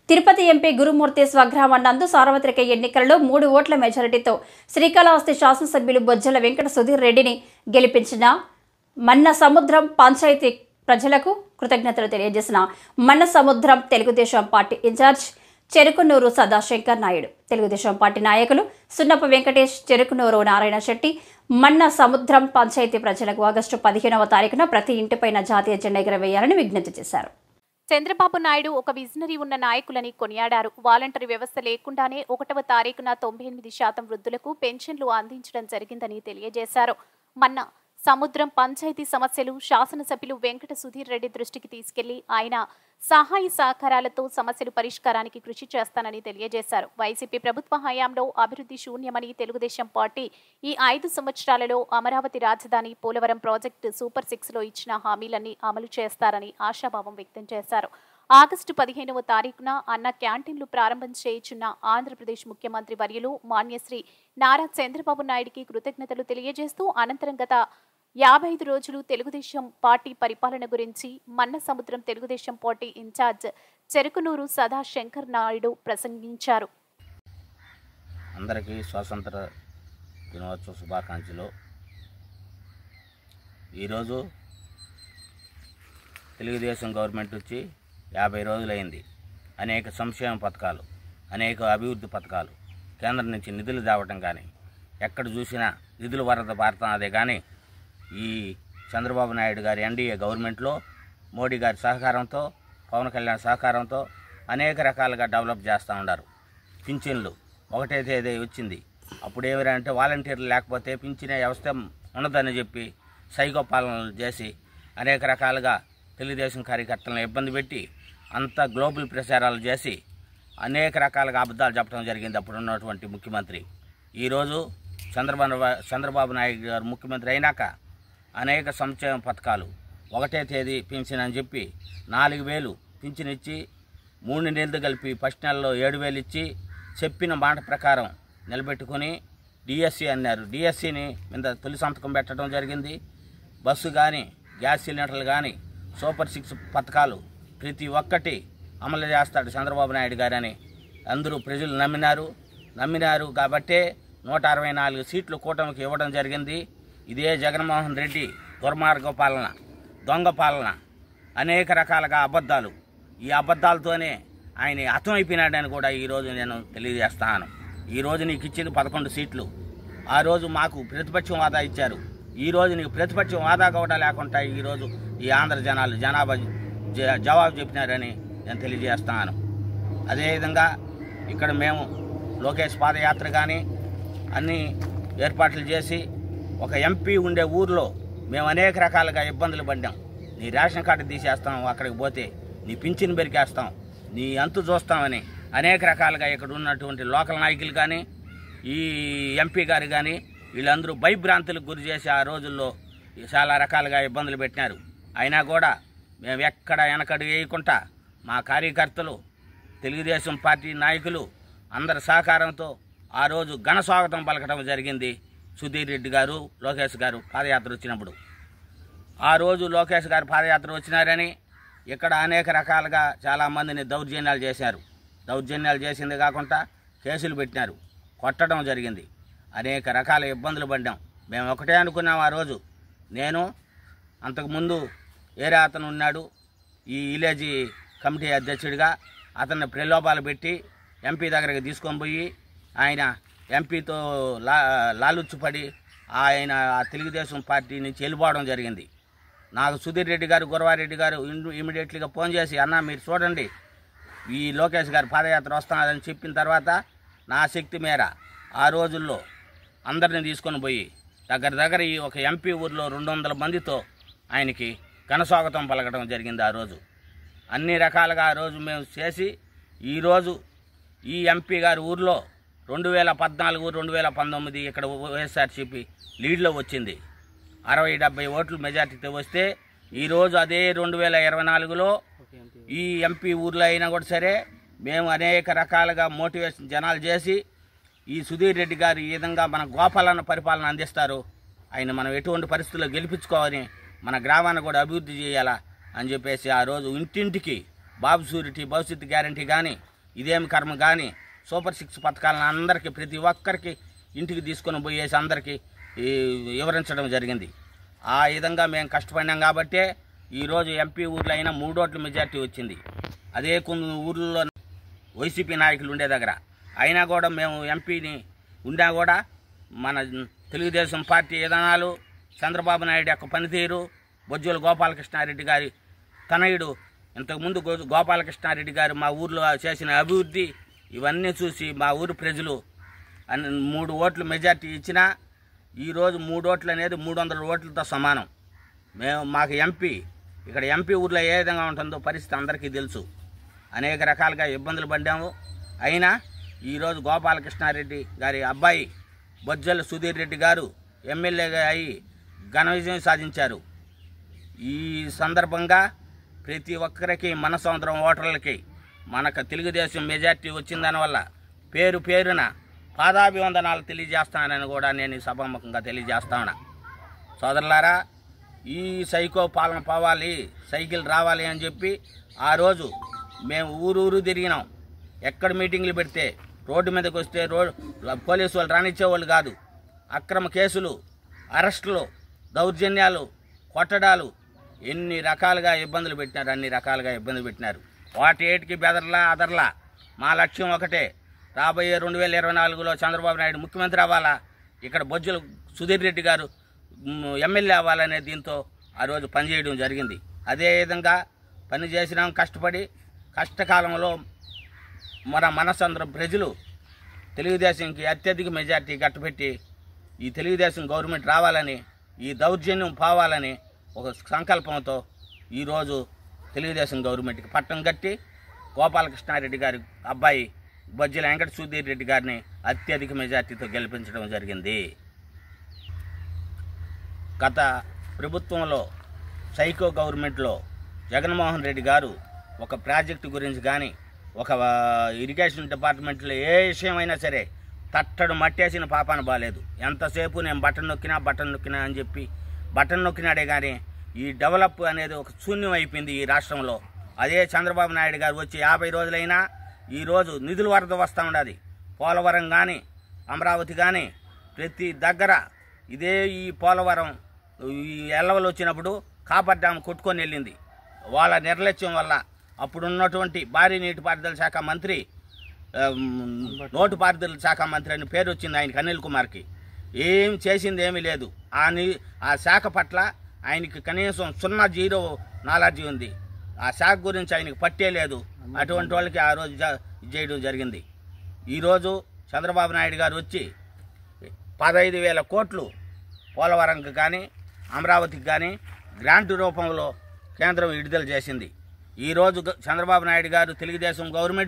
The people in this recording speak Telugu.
తిరుపతి ఎంపీ గురుమూర్తి స్వగ్రామం నందు సార్వత్రిక ఎన్నికలలో 3 ఓట్ల మెజారిటీతో శ్రీకాళహస్తి శాసనసభ్యులు బొజ్జల వెంకట సుధీర్ రెడ్డిని గెలిపించిన మన్న సముద్రం పంచాయతీ ప్రజలకు కృతజ్ఞతలు తెలియజేసిన మన్న సముద్రం Telugu Desam party incharge Cherukunuru Sadashankar Naidu, Telugu Desam party నాయకులు సున్నపు వెంకటేష్, చెరుకునూరు నారాయణ శెట్టి మన్న సముద్రం పంచాయతీ ప్రజలకు ఆగస్టు 15వ తారీఖున ప్రతి ఇంటిపైన జాతీయ జెండా ఎగరవేయాలని విజ్ఞప్తి చేశారు. చంద్రబాబు నాయుడు ఒక విజనరీ ఉన్న నాయకులని కొనియాడారు. వాలంటరీ వ్యవస్థ లేకుండానే 1వ తారీఖున 98% వృద్ధులకు పెన్షన్లు అందించడం జరిగిందని తెలియజేశారు. మన్న సముద్రం పంచాయతీ సమస్యలు శాసనసభ్యులు వెంకట సుధీర్ రెడ్డి దృష్టికి తీసుకెళ్లి ఆయన సహాయ సహకారాలతో సమస్యలు పరిష్కారానికి కృషి చేస్తానని తెలియజేశారు. వైసీపీ ప్రభుత్వ హయాంలో అభివృద్ధి శూన్యమని, తెలుగుదేశం పార్టీ ఈ 5 సంవత్సరాలలో అమరావతి రాజధాని, పోలవరం ప్రాజెక్టు, సూపర్ 6లో ఇచ్చిన హామీలన్నీ అమలు చేస్తారని ఆశాభావం వ్యక్తం చేశారు. ఆగస్టు 15వ తారీఖున అన్న క్యాంటీన్లు ప్రారంభం చేయుచున్న ఆంధ్రప్రదేశ్ ముఖ్యమంత్రి వర్యులు మాన్యశ్రీ నారా చంద్రబాబు నాయుడికి కృతజ్ఞతలు తెలియజేస్తూ అనంతరం గత 55 రోజులు తెలుగుదేశం పార్టీ పరిపాలన గురించి మన్న సముద్రం తెలుగుదేశం పార్టీ ఇన్ఛార్జ్ చెరుకునూరు సదాశంకర్ నాయుడు ప్రసంగించారు. అందరికీ స్వాతంత్ర దినోత్సవ శుభాకాంక్షలు. ఈరోజు తెలుగుదేశం గవర్నమెంట్ వచ్చి 50 రోజులైంది. అనేక సంక్షేమ పథకాలు, అనేక అభివృద్ధి పథకాలు, కేంద్రం నుంచి నిధులు తేవటం కానీ, ఎక్కడ చూసినా నిధుల వరద భారతం అదే కానీ ఈ చంద్రబాబు నాయుడు గారి ఎన్డీఏ గవర్నమెంట్లో మోడీ గారి సహకారంతో, పవన్ కళ్యాణ్ సహకారంతో అనేక రకాలుగా డెవలప్ చేస్తూ ఉన్నారు. పింఛన్లు ఒకటే తేదీ వచ్చింది. అప్పుడు ఏమిరంటే వాలంటీర్లు లేకపోతే పింఛనే వ్యవస్థ ఉండదని చెప్పి సైకో పాలనలు చేసి అనేక రకాలుగా తెలుగుదేశం కార్యకర్తలను ఇబ్బంది పెట్టి అంతా గ్లోబల్ ప్రచారాలు చేసి అనేక రకాలుగా అబద్ధాలు చెప్పడం జరిగింది అప్పుడు ఉన్నటువంటి ముఖ్యమంత్రి. ఈరోజు చంద్రబాబు నాయుడు గారు ముఖ్యమంత్రి అయినాక అనేక సంక్షేమ పథకాలు, ఒకటే తేదీ పింఛన్ అని చెప్పి 4000 పింఛన్ ఇచ్చి 3 నెలలు కలిపి ఫస్ట్ నెలలో 7000 ఇచ్చి చెప్పిన మాట ప్రకారం నిలబెట్టుకొని డిఎస్సి అన్నారు. డిఎస్సిని మీద తొలి సంతకం పెట్టడం జరిగింది. బస్సు కానీ, గ్యాస్ సిలిండర్లు కానీ, సూపర్ 6 పథకాలు ప్రతి ఒక్కటి అమలు చేస్తాడు చంద్రబాబు నాయుడు గారని అందరూ ప్రజలు నమ్మినారు కాబట్టే 164 సీట్లు కూటమికి ఇవ్వడం జరిగింది. ఇదే జగన్మోహన్ రెడ్డి దుర్మార్గ పాలన, దొంగ పాలన, అనేక రకాలుగా అబద్ధాలు, ఈ అబద్ధాలతోనే ఆయన హతమైపోయినాడని కూడా ఈరోజు నేను తెలియజేస్తాను. ఈరోజు నీకు ఇచ్చింది 11 సీట్లు. ఆ రోజు మాకు ప్రతిపక్షం వాదా ఇచ్చారు. ఈరోజు నీకు ప్రతిపక్షం వాదా కూడా లేకుండా ఈరోజు ఈ ఆంధ్ర జనాభా జవాబు చెప్పినారని నేను తెలియజేస్తాను. అదేవిధంగా ఇక్కడ మేము లోకేష్ పాదయాత్ర కానీ అన్ని ఏర్పాట్లు చేసి ఒక ఎంపీ ఉండే ఊర్లో మేము అనేక రకాలుగా ఇబ్బందులు పడ్డాం. నీ రేషన్ కార్డు తీసేస్తాం, అక్కడికి పోతే నీ పింఛన్ పెరికేస్తాం, నీ అంతు చూస్తామని అనేక రకాలుగా ఇక్కడ ఉన్నటువంటి లోకల్ నాయకులు కానీ ఈ ఎంపీ గారు కానీ వీళ్ళందరూ భయభ్రాంతులకు గురి చేసి ఆ రోజుల్లో చాలా రకాలుగా ఇబ్బందులు పెట్టినారు. అయినా కూడా మేము ఎక్కడ వెనకడు వేయకుండా మా కార్యకర్తలు, తెలుగుదేశం పార్టీ నాయకులు అందరి సహకారంతో ఆ రోజు ఘన స్వాగతం పలకడం జరిగింది. సుధీర్ రెడ్డి గారు, లోకేష్ గారు పాదయాత్ర వచ్చినప్పుడు ఆ రోజు లోకేష్ గారు పాదయాత్ర వచ్చినారని ఇక్కడ అనేక రకాలుగా చాలామందిని దౌర్జన్యాలు చేశారు. దౌర్జన్యాలు చేసింది కాకుండా కేసులు పెట్టినారు, కొట్టడం జరిగింది. అనేక రకాల ఇబ్బందులు పడ్డాం. మేము ఒకటే అనుకున్నాం ఆ రోజు. నేను అంతకుముందు వేరే అతను ఉన్నాడు ఈ విలేజ్ కమిటీ అధ్యక్షుడిగా, అతన్ని ప్రలోభాలు పెట్టి ఎంపీ దగ్గరికి తీసుకొని పోయి ఆయన ఎంపీతో లాలుచ్చుపడి ఆయన తెలుగుదేశం పార్టీ నుంచి వెళ్ళిపోవడం జరిగింది. నాకు సుధీర్ రెడ్డి గారు, గురవారెడ్డి గారు ఇమీడియట్లీగా ఫోన్ చేసి అన్న మీరు చూడండి ఈ లోకేష్ గారు పాదయాత్ర వస్తున్నారని చెప్పిన తర్వాత నా శక్తి మేర ఆ రోజుల్లో అందరిని తీసుకొని పోయి దగ్గర ఈ ఒక ఎంపీ ఊర్లో 200 మందితో ఆయనకి ఘనస్వాగతం పలకడం జరిగింది. ఆ రోజు అన్ని రకాలుగా ఆ రోజు మేము చేసి ఈరోజు ఈ ఎంపీ గారి ఊర్లో 2014, 2019 ఇక్కడ వైఎస్ఆర్సీపీ లీడ్లో వచ్చింది. 60-70 ఓట్లు మెజార్టీతో వస్తే ఈరోజు అదే 2024లో ఈ ఎంపీ ఊర్లో అయినా కూడా సరే మేము అనేక రకాలుగా మోటివేషన్ జనాలు చేసి ఈ సుధీర్ రెడ్డి గారు ఈ విధంగా మన గోపాలన్న పరిపాలన అందిస్తారు, ఆయన మనం ఎటువంటి పరిస్థితుల్లో గెలిపించుకోవాలని, మన గ్రామాన్ని కూడా అభివృద్ధి చేయాలా అని చెప్పేసి ఆ రోజు ఇంటింటికి బాబు షూరిటీ, భవిష్యత్తు గ్యారంటీ కానీ ఇదేమి కర్మ కానీ సూపర్ 6 పథకాలను అందరికీ ప్రతి ఒక్కరికి ఇంటికి తీసుకొని పోయేసి అందరికీ వివరించడం జరిగింది. ఆ విధంగా మేము కష్టపడినాం కాబట్టే ఈరోజు ఎంపీ ఊర్లో అయినా 3 ఓట్ల మెజార్టీ వచ్చింది. అదే కొన్ని ఊర్లలో వైసీపీ నాయకులు ఉండే దగ్గర అయినా కూడా మేము ఎంపీని ఉండా కూడా మన తెలుగుదేశం పార్టీ విధానాలు, చంద్రబాబు నాయుడు యొక్క పనితీరు, బొజ్జల గోపాలకృష్ణారెడ్డి గారి తనయుడు ఇంతకుముందు గోపాలకృష్ణారెడ్డి గారు మా ఊర్లో చేసిన అభివృద్ధి ఇవన్నీ చూసి మా ఊరు ప్రజలు 3 ఓట్ల మెజార్టీ ఇచ్చినా ఈరోజు 3 ఓట్లు అనేది 300 ఓట్లతో సమానం. మాకు ఎంపీ ఇక్కడ ఎంపీ ఊర్లో ఏ విధంగా ఉంటుందో పరిస్థితి అందరికీ తెలుసు. అనేక రకాలుగా ఇబ్బందులు పడ్డాము. అయినా ఈరోజు గోపాలకృష్ణారెడ్డి గారి అబ్బాయి బొజ్జల సుధీర్ రెడ్డి గారు ఎమ్మెల్యేగా అయి ఘన విజయం సాధించారు. ఈ సందర్భంగా ప్రతి ఒక్కరికి మన సొంతం ఓటర్లకి మనకు తెలుగుదేశం మెజార్టీ వచ్చిన దానివల్ల పేరు పేరున పాదాభివందనాలు తెలియజేస్తానని కూడా నేను సభాముఖంగా తెలియజేస్తాను. సోదరులారా, ఈ సైకో పాలన పోవాలి, సైకిల్ రావాలి అని చెప్పి ఆ రోజు మేము ఊరు తిరిగినాం. ఎక్కడ మీటింగ్లు పెడితే రోడ్డు మీదకి వస్తే పోలీసు వాళ్ళు రానిచ్చేవాళ్ళు కాదు. అక్రమ కేసులు, అరెస్టులు, దౌర్జన్యాలు, కొట్టడాలు ఎన్ని రకాలుగా ఇబ్బందులు పెట్టినారు, అన్ని రకాలుగా ఇబ్బందులు పెట్టినారు. వాటి ఏటికి బెదర్లా అదర్లా మా లక్ష్యం ఒకటే, రాబోయే 2024లో చంద్రబాబు నాయుడు ముఖ్యమంత్రి అవ్వాలా, ఇక్కడ బొజ్జల సుధీర్ రెడ్డి గారు ఎమ్మెల్యే అవ్వాలనే దీంతో ఆ రోజు పనిచేయడం జరిగింది. అదేవిధంగా పని చేసినాం కష్టపడి. కష్టకాలంలో మనసందరం ప్రజలు తెలుగుదేశంకి అత్యధిక మెజార్టీ కట్టబెట్టి ఈ తెలుగుదేశం గవర్నమెంట్ రావాలని, ఈ దౌర్జన్యం పోవాలని ఒక సంకల్పంతో ఈరోజు తెలుగుదేశం గవర్నమెంట్కి పట్టం కట్టి గోపాలకృష్ణారెడ్డి గారి అబ్బాయి బొజ్జల వెంకట సుధీర్ రెడ్డి గారిని అత్యధిక మెజార్టీతో గెలిపించడం జరిగింది. గత ప్రభుత్వంలో సైకో గవర్నమెంట్లో జగన్మోహన్ రెడ్డి గారు ఒక ప్రాజెక్టు గురించి కానీ, ఒక ఇరిగేషన్ డిపార్ట్మెంట్లో ఏ విషయమైనా సరే తట్టడు మట్టేసిన పాపాన బాలేదు. ఎంతసేపు నేను బటన్ నొక్కినా అని చెప్పి బటన్ నొక్కినాడే కానీ ఈ డెవలప్ అనేది ఒక శూన్యం అయిపోయింది ఈ రాష్ట్రంలో. అదే చంద్రబాబు నాయుడు గారు వచ్చి 50 రోజులైనా ఈరోజు నిధుల వరద వస్తూ ఉన్నది. పోలవరం కానీ, అమరావతి కానీ ప్రతి దగ్గర ఇదే ఈ పోలవరం ఈ ఎల్లవలు వచ్చినప్పుడు కాపర్ డ్యామ్ కొట్టుకొని వెళ్ళింది. వాళ్ళ నిర్లక్ష్యం వల్ల అప్పుడున్నటువంటి భారీ నీటిపారుదల శాఖ మంత్రి, నోటిపారుదల శాఖ మంత్రి అని పేరు వచ్చింది ఆయనకి, అనిల్ కుమార్కి. ఏం చేసింది ఏమీ లేదు. ఆ శాఖ పట్ల ఆయనకి కనీసం 0 నాలెడ్జీ ఉంది. ఆ శాఖ గురించి ఆయనకి పట్టే లేదు. అటువంటి వాళ్ళకి ఆ రోజు చేయడం జరిగింది. ఈరోజు చంద్రబాబు నాయుడు గారు వచ్చి 15,000 కోట్లు పోలవరంకి కానీ, అమరావతికి కానీ గ్రాంట్ రూపంలో కేంద్రం విడుదల చేసింది. ఈరోజు చంద్రబాబు నాయుడు గారు తెలుగుదేశం గవర్నమెంట్